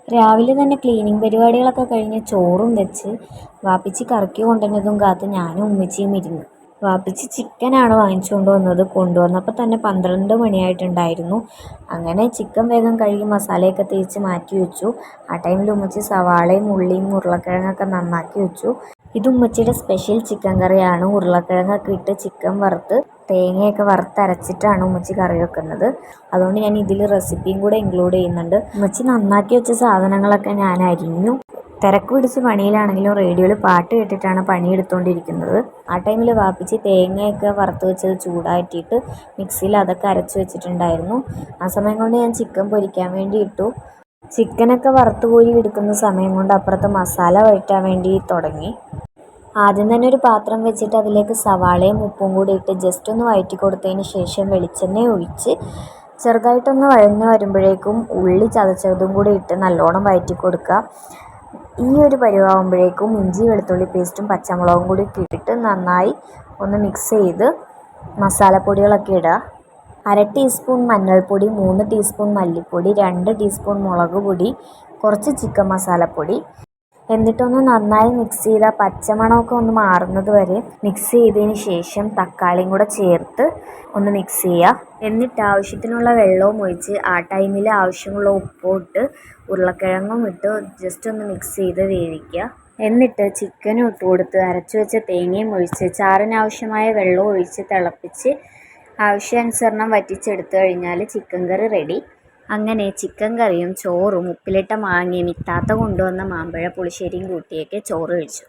രാവിലെ തന്നെ ക്ലീനിങ് പരിപാടികളൊക്കെ കഴിഞ്ഞ് ചോറും വെച്ച് വാപ്പിച്ചി കറക്കി കൊണ്ടുവന്നതും കാത്ത് ഞാനും ഉമ്മച്ചിയും ഇരുന്നു. വാപ്പിച്ചി ചിക്കനാണ് വാങ്ങിച്ചുകൊണ്ട് വന്നത്. കൊണ്ടുവന്നപ്പോൾ തന്നെ 12 മണിയായിട്ടുണ്ടായിരുന്നു. അങ്ങനെ ചിക്കൻ വേഗം കഴുകി മസാലയൊക്കെ തേച്ച് മാറ്റി വെച്ചു. ആ ടൈമിൽ ഉമ്മച്ചി സവാളയും ഉള്ളിയും ഉരുളക്കിഴങ്ങൊക്കെ നന്നാക്കി വെച്ചു. ഇത് ഉമ്മച്ചിയുടെ സ്പെഷ്യൽ ചിക്കൻ കറിയാണ്. ഉരുളക്കിഴങ്ങൊക്കെ ഇട്ട് ചിക്കൻ വറുത്ത് തേങ്ങയൊക്കെ വറുത്തരച്ചിട്ടാണ് ഉമ്മച്ചി കറി വെക്കുന്നത്. അതുകൊണ്ട് ഞാൻ ഇതിൽ റെസിപ്പിയും കൂടെ ഇൻക്ലൂഡ് ചെയ്യുന്നുണ്ട്. ഉമ്മച്ചി നന്നാക്കി വെച്ച സാധനങ്ങളൊക്കെ ഞാൻ അരിഞ്ഞു. തിരക്ക് പിടിച്ച് പണിയിലാണെങ്കിലും റേഡിയോയിൽ പാട്ട് കേട്ടിട്ടാണ് പണിയെടുത്തുകൊണ്ടിരിക്കുന്നത്. ആ ടൈമിൽ വാപ്പിച്ചി തേങ്ങയൊക്കെ വറുത്ത് വെച്ചത് ചൂടാറ്റിയിട്ട് മിക്സിയിൽ അതൊക്കെ അരച്ച് വെച്ചിട്ടുണ്ടായിരുന്നു. ആ സമയം കൊണ്ട് ഞാൻ ചിക്കൻ പൊരിക്കാൻ വേണ്ടി ഇട്ടു. ചിക്കനൊക്കെ വറുത്ത് കോരി എടുക്കുന്ന സമയം കൊണ്ട് അപ്പുറത്ത് മസാല വഴറ്റാൻ വേണ്ടി തുടങ്ങി. ആദ്യം തന്നെ ഒരു പാത്രം വെച്ചിട്ട് അതിലേക്ക് സവാളയും ഉപ്പും കൂടി ഇട്ട് ജസ്റ്റ് ഒന്ന് വഴറ്റി കൊടുത്തതിന് ശേഷം വെളിച്ചെണ്ണ ഒഴിച്ച് ചെറുതായിട്ടൊന്ന് വഴഞ്ഞു വരുമ്പോഴേക്കും ഉള്ളി ചതച്ചതും കൂടി ഇട്ട് നല്ലോണം വഴറ്റി കൊടുക്കുക. ഈ ഒരു പരുവാകുമ്പോഴേക്കും ഇഞ്ചി വെളുത്തുള്ളി പേസ്റ്റും പച്ചമുളകും കൂടി ഇട്ടിട്ട് നന്നായി ഒന്ന് മിക്സ് ചെയ്ത് മസാലപ്പൊടികളൊക്കെ ഇടുക. 1/2 ടീസ്പൂൺ മഞ്ഞൾപ്പൊടി, 3 ടീസ്പൂൺ മല്ലിപ്പൊടി, 2 ടീസ്പൂൺ മുളക് പൊടി, കുറച്ച് ചിക്കൻ മസാലപ്പൊടി. എന്നിട്ടൊന്ന് നന്നായി മിക്സ് ചെയ്താൽ പച്ചമണമൊക്കെ ഒന്ന് മാറുന്നത് വരെ മിക്സ് ചെയ്തതിന് ശേഷം തക്കാളിയും കൂടെ ചേർത്ത് ഒന്ന് മിക്സ് ചെയ്യുക. എന്നിട്ട് ആവശ്യത്തിനുള്ള വെള്ളവും ഒഴിച്ച് ആ ടൈമിൽ ആവശ്യമുള്ള ഉപ്പും ഇട്ട് ഉരുളക്കിഴങ്ങും ഇട്ട് ജസ്റ്റ് ഒന്ന് മിക്സ് ചെയ്ത് വേവിക്കുക. എന്നിട്ട് ചിക്കനും ഇട്ട് കൊടുത്ത് അരച്ചു വെച്ച തേങ്ങയും ഒഴിച്ച് ചാറിനാവശ്യമായ വെള്ളവും ഒഴിച്ച് തിളപ്പിച്ച് ആവശ്യാനുസരണം വറ്റിച്ചെടുത്തു കഴിഞ്ഞാൽ ചിക്കൻ കറി റെഡി. അങ്ങനെ ചിക്കൻ കറിയും ചോറും ഉപ്പിലിട്ട മാങ്ങയും ഇത്താത്ത കൊണ്ടുവന്ന മാമ്പഴ പുളിശ്ശേരിയും കൂട്ടിയൊക്കെ ചോറ് കഴിച്ചു.